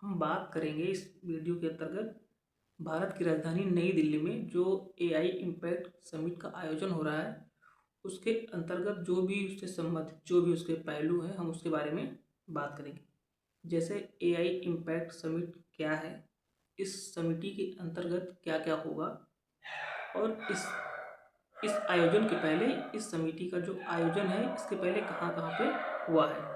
हम बात करेंगे इस वीडियो के अंतर्गत भारत की राजधानी नई दिल्ली में जो एआई इम्पैक्ट समिट का आयोजन हो रहा है, उसके अंतर्गत जो भी उससे संबंधित जो भी उसके पहलू हैं, हम उसके बारे में बात करेंगे। जैसे एआई इम्पैक्ट समिट क्या है, इस समिति के अंतर्गत क्या क्या होगा, और इस आयोजन के पहले, इस समिति का जो आयोजन है इसके पहले कहाँ कहाँ पे हुआ है।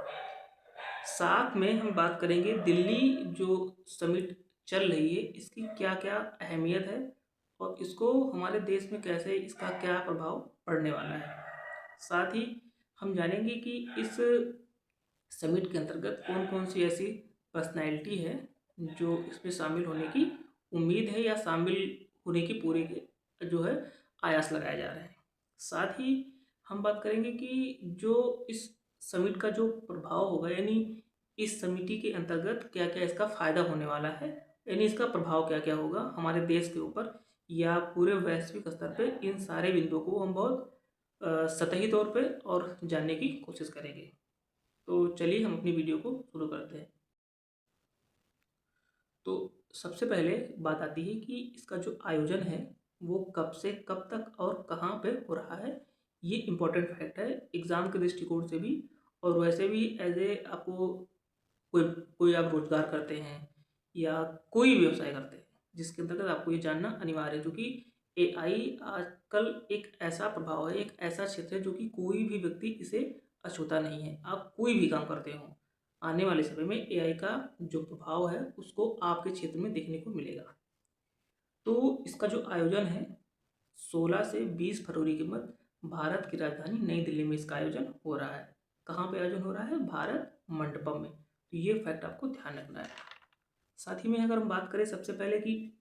साथ में हम बात करेंगे दिल्ली जो समिट चल रही है इसकी क्या क्या अहमियत है और इसको हमारे देश में कैसे, इसका क्या प्रभाव पड़ने वाला है। साथ ही हम जानेंगे कि इस समिट के अंतर्गत कौन कौन सी ऐसी पर्सनैलिटी है जो इसमें शामिल होने की उम्मीद है या शामिल होने की पूरे जो है आयास लगाए जा रहे हैं। साथ ही हम बात करेंगे कि जो इस समिट का जो प्रभाव होगा, यानी इस समिति के अंतर्गत क्या क्या इसका फ़ायदा होने वाला है, यानी इसका प्रभाव क्या क्या होगा हमारे देश के ऊपर या पूरे वैश्विक स्तर पे। इन सारे बिंदुओं को हम बहुत सतही तौर पे और जानने की कोशिश करेंगे। तो चलिए हम अपनी वीडियो को शुरू करते हैं। तो सबसे पहले बात आती है कि इसका जो आयोजन है वो कब से कब तक और कहाँ पे हो रहा है। ये इम्पोर्टेंट फैक्ट है एग्ज़ाम के दृष्टिकोण से भी, और वैसे भी एज ए आपको कोई कोई आप रोजगार करते हैं या कोई व्यवसाय करते हैं जिसके अंतर्गत आपको ये जानना अनिवार्य है, क्योंकि एआई आजकल एक ऐसा प्रभाव है, एक ऐसा क्षेत्र है जो कि कोई भी व्यक्ति इसे अछूता नहीं है। आप कोई भी काम करते हो, आने वाले समय में एआई का जो प्रभाव है उसको आपके क्षेत्र में देखने को मिलेगा। तो इसका जो आयोजन है 16 से 20 फरवरी के मध्य भारत की राजधानी नई दिल्ली में इसका आयोजन हो रहा है। कहाँ पे आयोजन हो रहा है? भारत मंडपम में। तो ये फैक्ट आपको ध्यान रखना है। साथ ही में अगर हम बात करें सबसे पहले कि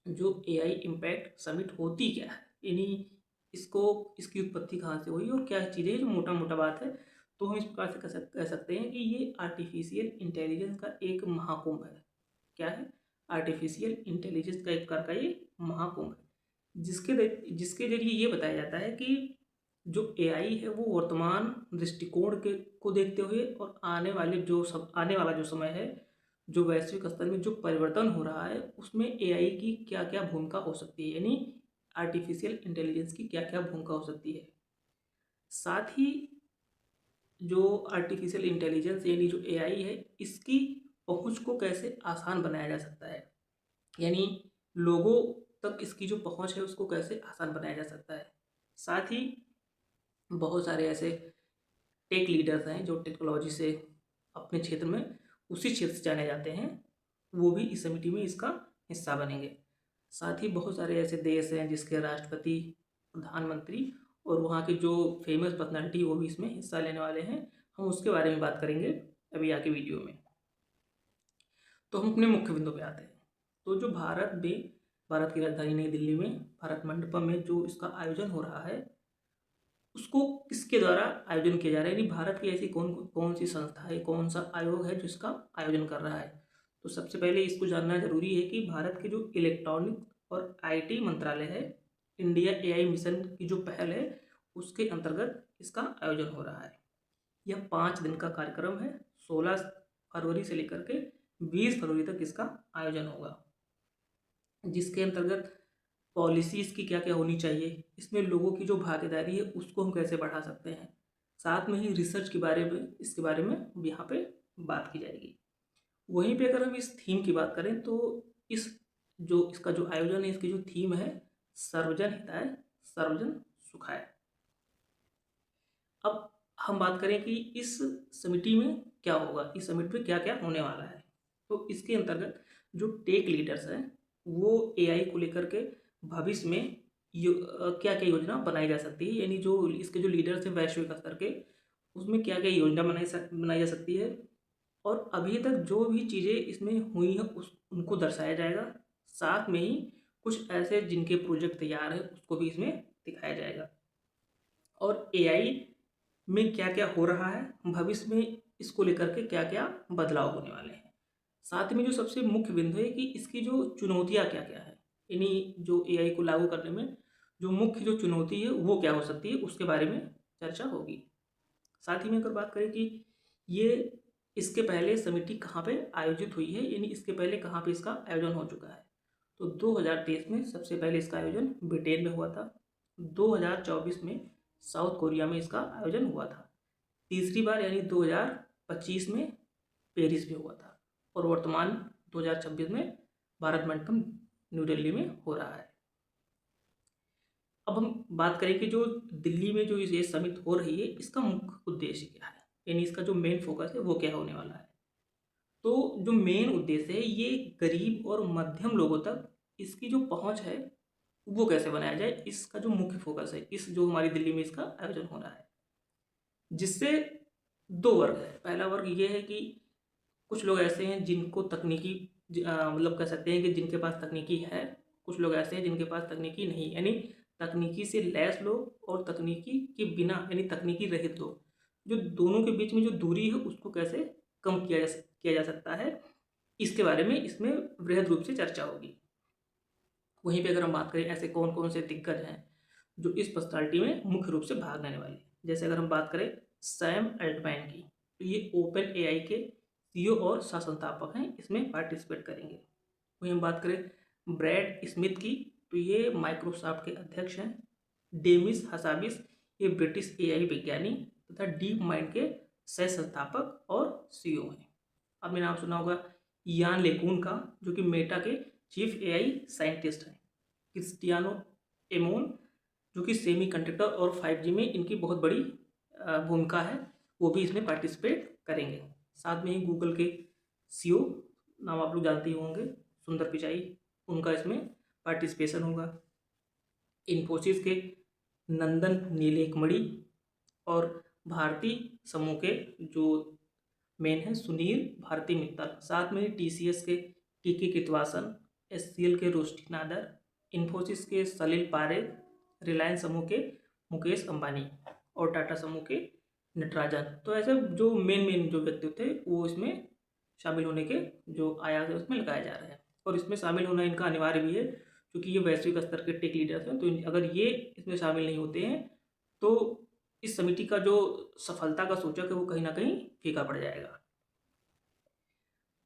जो एआई इम्पैक्ट समिट होती क्या है, यानी इसको, इसकी उत्पत्ति कहाँ से हुई और क्या चीज़ें, जो मोटा मोटा बात है, तो हम इस प्रकार से कह सकते हैं कि ये आर्टिफिशियल इंटेलिजेंस का एक महाकुंभ है। क्या है? आर्टिफिशियल इंटेलिजेंस का एक प्रकार का ये महाकुंभ है, जिसके जरिए ये बताया जाता है कि जो एआई है वो वर्तमान दृष्टिकोण के को देखते हुए और आने वाला जो समय है, जो वैश्विक स्तर में जो परिवर्तन हो रहा है उसमें एआई की क्या क्या भूमिका हो सकती है, यानी आर्टिफिशियल इंटेलिजेंस की क्या क्या भूमिका हो सकती है। साथ ही जो आर्टिफिशियल इंटेलिजेंस यानी जो एआई है, इसकी पहुंच को कैसे आसान बनाया जा सकता है, यानी लोगों तक इसकी जो पहुंच है उसको कैसे आसान बनाया जा सकता है। साथ ही बहुत सारे ऐसे टेक लीडर्स हैं जो टेक्नोलॉजी से अपने क्षेत्र में, उसी क्षेत्र से जाने जाते हैं, वो भी इस समिति में इसका हिस्सा बनेंगे। साथ ही बहुत सारे ऐसे देश हैं जिसके राष्ट्रपति, प्रधानमंत्री और वहाँ के जो फेमस पर्सनालिटी वो भी इसमें हिस्सा लेने वाले हैं। हम उसके बारे में बात करेंगे अभी आके वीडियो में। तो हम अपने मुख्य बिंदु पे आते हैं। तो जो भारत की राजधानी नई दिल्ली में भारत मंडपम में जो इसका आयोजन हो रहा है उसको किसके द्वारा आयोजन किया जा रहा है, यानी भारत की ऐसी कौन कौन सी संस्था है, कौन सा आयोग है जो इसका आयोजन कर रहा है। तो सबसे पहले इसको जानना जरूरी है कि भारत के जो इलेक्ट्रॉनिक और आईटी मंत्रालय है, इंडिया एआई मिशन की जो पहल है उसके अंतर्गत इसका आयोजन हो रहा है। यह 5 दिन का कार्यक्रम है। 16 फरवरी से लेकर के 20 फरवरी तक इसका आयोजन होगा, जिसके अंतर्गत पॉलिसी इसकी क्या क्या होनी चाहिए, इसमें लोगों की जो भागीदारी है उसको हम कैसे बढ़ा सकते हैं, साथ में ही रिसर्च के बारे में, इसके बारे में यहाँ पे बात की जाएगी। वहीं पे अगर हम इस थीम की बात करें तो इस जो इसका जो आयोजन है, इसकी जो थीम है, सर्वजन हिताय सर्वजन सुखाय। अब हम बात करें कि इस समिति में क्या होगा, इस समिति में क्या क्या होने वाला है। तो इसके अंतर्गत जो टेक लीडर्स हैं वो एआई को लेकर के भविष्य में क्या क्या योजना बनाई जा सकती है, यानी जो इसके जो लीडर्स हैं वैश्विक स्तर के, उसमें क्या क्या योजना बनाई जा सकती है, और अभी तक जो भी चीज़ें इसमें हुई हैं उस उनको दर्शाया जाएगा। साथ में ही कुछ ऐसे जिनके प्रोजेक्ट तैयार है उसको भी इसमें दिखाया जाएगा, और एआई में क्या क्या हो रहा है, भविष्य में इसको लेकर के क्या क्या बदलाव होने वाले हैं। साथ में जो सबसे मुख्य बिंदु है कि इसकी जो चुनौतियाँ क्या क्या है, यानी जो एआई को लागू करने में जो मुख्य जो चुनौती है वो क्या हो सकती है, उसके बारे में चर्चा होगी। साथ ही में अगर बात करें कि ये इसके पहले समिति कहाँ पे आयोजित हुई है, यानी इसके पहले कहाँ पे इसका आयोजन हो चुका है। तो 2023 में सबसे पहले इसका आयोजन ब्रिटेन में हुआ था। 2024 में साउथ कोरिया में इसका आयोजन हुआ था। तीसरी बार यानी 2025 में पेरिस में हुआ था और वर्तमान 2026 में भारत मंडपम न्यू दिल्ली में हो रहा है। अब हम बात करें कि जो दिल्ली में जो ये समिट हो रही है, इसका मुख्य उद्देश्य क्या है, यानी इसका जो मेन फोकस है वो क्या होने वाला है। तो जो मेन उद्देश्य है, ये गरीब और मध्यम लोगों तक इसकी जो पहुंच है वो कैसे बनाया जाए, इसका जो मुख्य फोकस है इस जो हमारी दिल्ली में इसका आयोजन हो रहा है। जिससे दो वर्ग है। पहला वर्ग ये है कि कुछ लोग ऐसे हैं जिनको तकनीकी मतलब कह सकते हैं कि जिनके पास तकनीकी है, कुछ लोग ऐसे हैं जिनके पास तकनीकी नहीं, यानी तकनीकी से लैस लोग और तकनीकी के बिना यानी तकनीकी रहित लोग, जो दोनों के बीच में जो दूरी है उसको कैसे कम किया जा सकता है, इसके बारे में इसमें वृहद रूप से चर्चा होगी। वहीं पे अगर हम बात करें ऐसे कौन कौन से दिग्गज हैं जो इस पर्सनालिटी में मुख्य रूप से भाग लेने वाले हैं, जैसे अगर हम बात करें सैम अल्टमैन की, तो ये ओपन एआई के सीईओ और सह संस्थापक हैं, इसमें पार्टिसिपेट करेंगे। वहीं हम बात करें ब्रैड स्मिथ की, तो ये माइक्रोसॉफ्ट के अध्यक्ष हैं। डेमिस हसाबिस, ये ब्रिटिश एआई विज्ञानी तथा डीप माइंड के सह संस्थापक और सीईओ हैं। आपने नाम सुना होगा यान लेकून का, जो कि मेटा के चीफ एआई साइंटिस्ट हैं। क्रिस्टियानो एमोन, जो कि सेमीकंडक्टर और 5G में इनकी बहुत बड़ी भूमिका है, वो भी इसमें पार्टिसिपेट करेंगे। साथ में ही गूगल के सीईओ, नाम आप लोग जानते ही होंगे, सुंदर पिचाई, उनका इसमें पार्टिसिपेशन होगा। इन्फोसिस के नंदन नीलेकमणि और भारती समूह के जो मेन है सुनील भारती मित्तल, साथ में ही टीसीएस के टीकी कृतवासन, एचसीएल के रोष्टी नादर, इन्फोसिस के सलील पारेख, रिलायंस समूह के मुकेश अंबानी और टाटा समूह के नटराजन। तो ऐसे जो मेन जो व्यक्ति थे वो इसमें शामिल होने के जो आयात है उसमें लगाया जा रहा है, और इसमें शामिल होना इनका अनिवार्य भी है क्योंकि ये वैश्विक स्तर के टेक लीडर्स हैं। तो अगर ये इसमें शामिल नहीं होते हैं तो इस समिति का जो सफलता का सूचक है वो कहीं ना कहीं फीका पड़ जाएगा।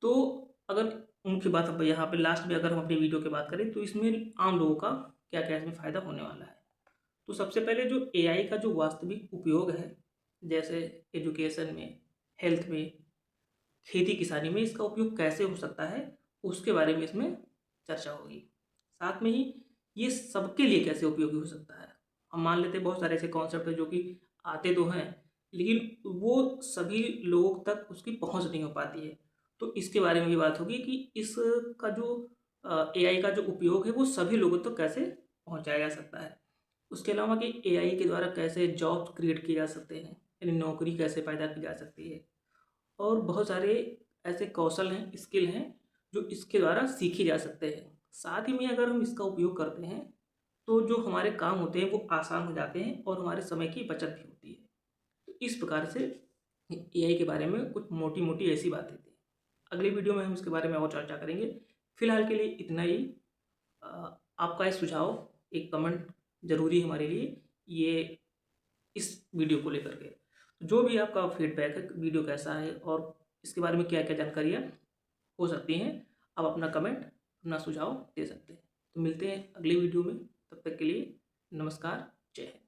तो अगर मुख्य बात अब यहाँ पे लास्ट में अगर हम अपनी वीडियो की बात करें तो इसमें आम लोगों का क्या क्या इसमें फ़ायदा होने वाला है। तो सबसे पहले जो एआई का जो वास्तविक उपयोग है, जैसे एजुकेशन में, हेल्थ में, खेती किसानी में इसका उपयोग कैसे हो सकता है, उसके बारे में इसमें चर्चा होगी। साथ में ही ये सबके लिए कैसे उपयोगी हो सकता है। हम मान लेते हैं बहुत सारे ऐसे कॉन्सेप्ट हैं जो कि आते तो हैं लेकिन वो सभी लोगों तक उसकी पहुंच नहीं हो पाती है। तो इसके बारे में भी बात होगी कि इसका जो एआई का जो उपयोग है वो सभी लोगों तक कैसे पहुंचाया जा सकता है। उसके अलावा कि एआई के द्वारा कैसे जॉब क्रिएट किए जा सकते हैं, यानी नौकरी कैसे पैदा की जा सकती है, और बहुत सारे ऐसे कौशल हैं, स्किल हैं जो इसके द्वारा सीखे जा सकते हैं। साथ ही में अगर हम इसका उपयोग करते हैं तो जो हमारे काम होते हैं वो आसान हो जाते हैं और हमारे समय की बचत भी होती है। तो इस प्रकार से एआई के बारे में कुछ मोटी मोटी ऐसी बातें थी। अगली वीडियो में हम इसके बारे में और चर्चा करेंगे। फिलहाल के लिए इतना ही। आपका ये सुझाव, एक कमेंट ज़रूरी है हमारे लिए ये इस वीडियो को लेकर के। जो भी आपका फीडबैक है, वीडियो कैसा है और इसके बारे में क्या क्या जानकारियाँ हो सकती हैं, आप अपना कमेंट, अपना सुझाव दे सकते हैं। तो मिलते हैं अगली वीडियो में, तब तक के लिए नमस्कार, जय हिंद।